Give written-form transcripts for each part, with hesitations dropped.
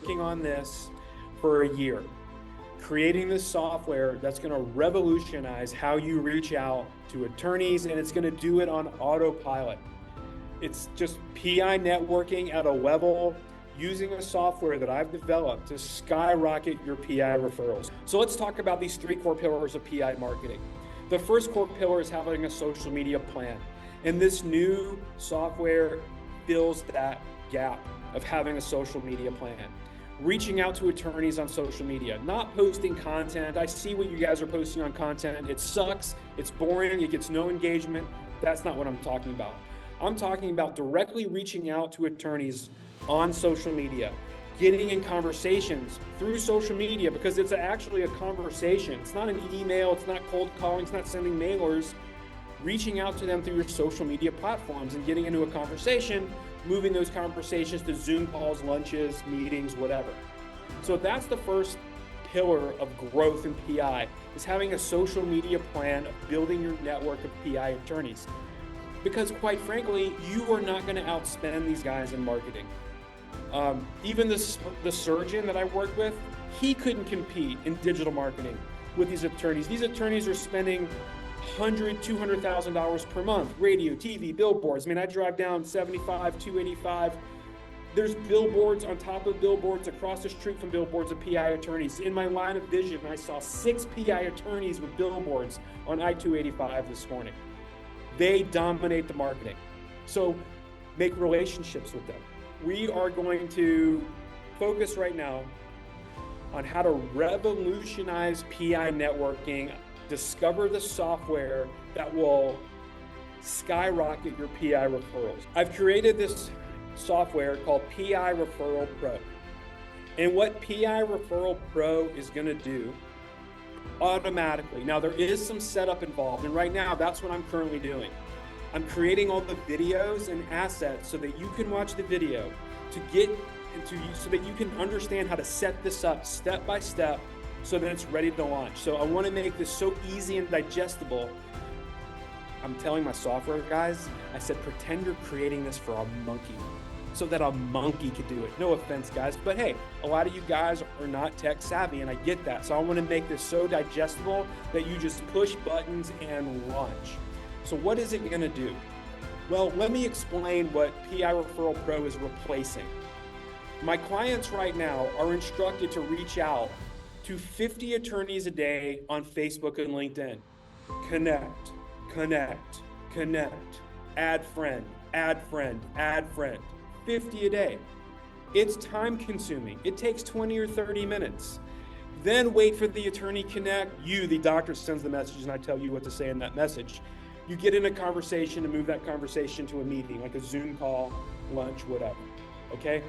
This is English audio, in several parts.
working on this for a year, creating this software that's going to revolutionize how you reach out to attorneys, and it's going to do it on autopilot. It's just PI networking at a level using a software that I've developed to skyrocket your PI referrals. So let's talk about these 3 core pillars of PI marketing. The first core pillar is having a social media plan. And this new software fills that gap of having a social media plan. Reaching out to attorneys on social media, not posting content. I see what you guys are posting on content. It sucks, it's boring, it gets no engagement. That's not what I'm talking about. I'm talking about directly reaching out to attorneys on social media, getting in conversations through social media, because it's actually a conversation. It's not an email, it's not cold calling, it's not sending mailers. Reaching out to them through your social media platforms and getting into a conversation, moving those conversations to Zoom calls, lunches, meetings, whatever. So that's the first pillar of growth in PI, is having a social media plan of building your network of PI attorneys. Because quite frankly, you are not going to outspend these guys in marketing. Even the surgeon that I work with, he couldn't compete in digital marketing with these attorneys. These attorneys are spending $100,000, $200,000 per month, radio, TV, billboards. I mean, I drive down 75, 285. There's billboards on top of billboards across the street from billboards of PI attorneys. In my line of vision, I saw 6 PI attorneys with billboards on I-285 this morning. They dominate the marketing. So make relationships with them. We are going to focus right now on how to revolutionize PI networking, discover the software that will skyrocket your PI referrals. I've created this software called PI Referral Pro. And what PI Referral Pro is going to do automatically, now there is some setup involved, and right now that's what I'm currently doing. I'm creating all the videos and assets so that you can watch the video to get into you, so that you can understand how to set this up step by step so that it's ready to launch. So I want to make this so easy and digestible. I'm telling my software guys, I said, pretend you're creating this for a monkey so that a monkey could do it. No offense, guys, but hey, a lot of you guys are not tech savvy, and I get that. So I want to make this so digestible that you just push buttons and launch. So what is it going to do? Well, let me explain what PI Referral Pro is replacing. My clients right now are instructed to reach out to 50 attorneys a day on Facebook and LinkedIn. Connect, connect, connect, add friend, add friend, add friend. 50 a day. It's time consuming. It takes 20 or 30 minutes. Then wait for the attorney connect. You, the doctor, sends the message and I tell you what to say in that message. You get in a conversation and move that conversation to a meeting, like a Zoom call, lunch, whatever, okay?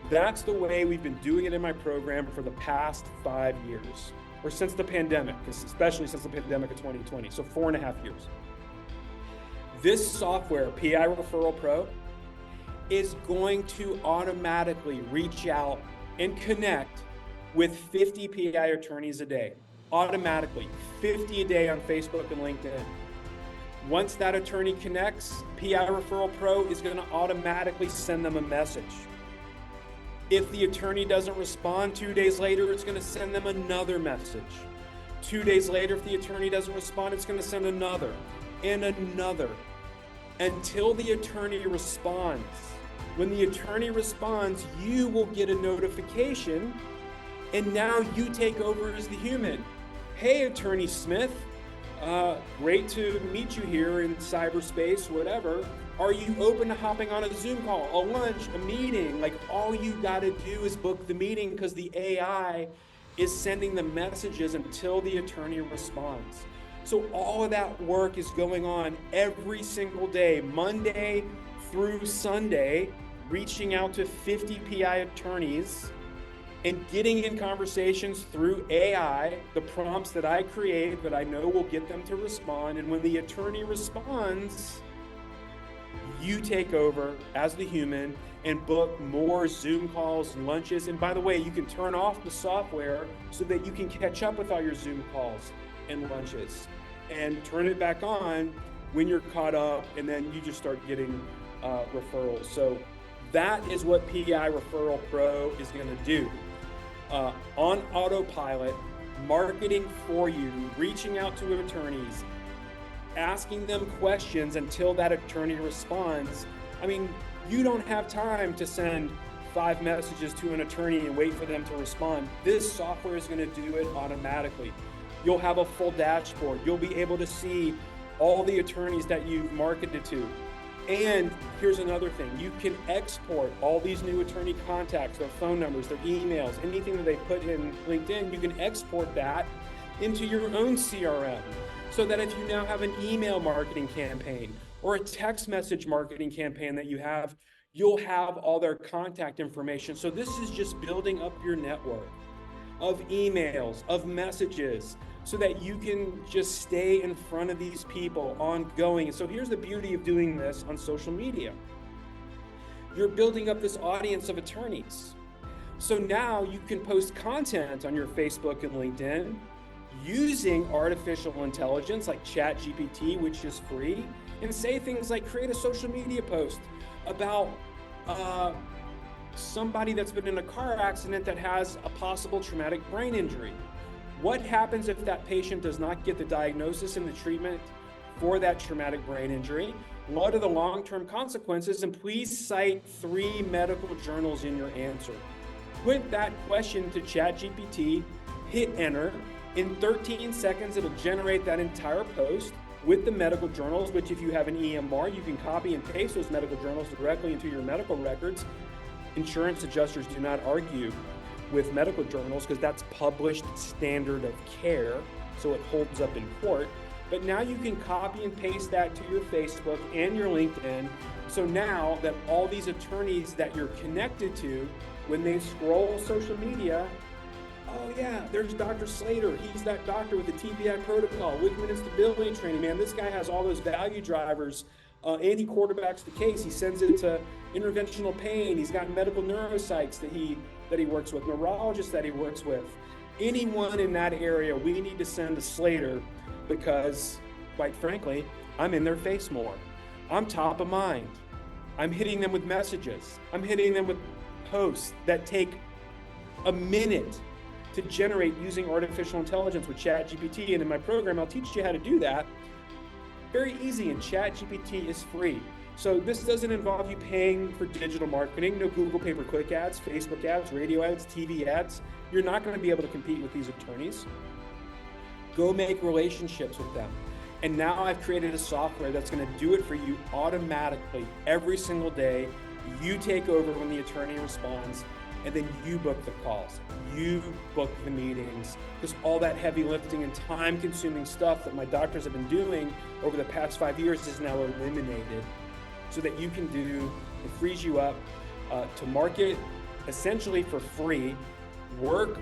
That's the way we've been doing it in my program for the past 5 years, or since the pandemic, especially since the pandemic of 2020, so 4.5 years. This software, PI Referral Pro, is going to automatically reach out and connect with 50 PI attorneys a day, automatically, 50 a day on Facebook and LinkedIn. Once that attorney connects, PI Referral Pro is going to automatically send them a message. If the attorney doesn't respond 2 days later, it's going to send them another message. 2 days later, if the attorney doesn't respond, it's going to send another and another until the attorney responds. When the attorney responds, you will get a notification, and now you take over as the human. Hey, Attorney Smith. Great to meet you here in cyberspace, whatever. Are you open to hopping on a Zoom call, a lunch, a meeting? Like, all you got to do is book the meeting, because the AI is sending the messages until the attorney responds. So all of that work is going on every single day, Monday through Sunday, reaching out to 50 PI attorneys and getting in conversations through AI, the prompts that I create that I know will get them to respond. And when the attorney responds, you take over as the human and book more Zoom calls, lunches. And by the way, you can turn off the software so that you can catch up with all your Zoom calls and lunches, and turn it back on when you're caught up, and then you just start getting referrals. So That is what PI Referral Pro is going to do. On autopilot, marketing for you, reaching out to attorneys, asking them questions until that attorney responds. I mean, you don't have time to send 5 messages to an attorney and wait for them to respond. This software is going to do it automatically. You'll have a full dashboard. You'll be able to see all the attorneys that you've marketed to. And here's another thing, you can export all these new attorney contacts, their phone numbers, their emails, anything that they put in LinkedIn, you can export that into your own CRM. So that if you now have an email marketing campaign or a text message marketing campaign that you have, you'll have all their contact information. So this is just building up your network of emails, of messages, so that you can just stay in front of these people ongoing. And so here's the beauty of doing this on social media. You're building up this audience of attorneys. So now you can post content on your Facebook and LinkedIn using artificial intelligence like ChatGPT, which is free, and say things like create a social media post about somebody that's been in a car accident that has a possible traumatic brain injury. What happens if that patient does not get the diagnosis and the treatment for that traumatic brain injury? What are the long-term consequences? And please cite 3 medical journals in your answer. Put that question to ChatGPT, hit enter. In 13 seconds, it'll generate that entire post with the medical journals, which if you have an EMR, you can copy and paste those medical journals directly into your medical records. Insurance adjusters do not argue with medical journals because that's published standard of care, so it holds up in court. But now you can copy and paste that to your Facebook and your LinkedIn. So now that all these attorneys that you're connected to, when they scroll social media, oh yeah, there's Dr. Slater. He's that doctor with the TBI protocol, Wickman instability training. Man, this guy has all those value drivers. And he quarterbacks the case. He sends it to interventional pain. He's got medical neuropsychs that he works with, neurologists that he works with. Anyone in that area, we need to send to Slater because, quite frankly, I'm in their face more. I'm top of mind. I'm hitting them with messages. I'm hitting them with posts that take a minute to generate using artificial intelligence with ChatGPT. And in my program, I'll teach you how to do that. Very easy, and ChatGPT is free. So this doesn't involve you paying for digital marketing, no Google pay-per-click ads, Facebook ads, radio ads, TV ads. You're not going to be able to compete with these attorneys. Go make relationships with them. And now I've created a software that's going to do it for you automatically every single day. You take over when the attorney responds, and then you book the calls. You book the meetings, because all that heavy lifting and time-consuming stuff that my doctors have been doing over the past 5 years is now eliminated, so that you can do, it frees you up to market essentially for free, work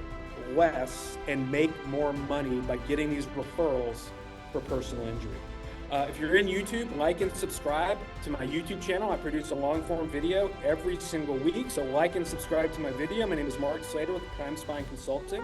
less, and make more money by getting these referrals for personal injury. If you're in YouTube, like and subscribe to my YouTube channel. I produce a long-form video every single week, so like and subscribe to my video. My name is Mark Slater with Prime Spine Consulting.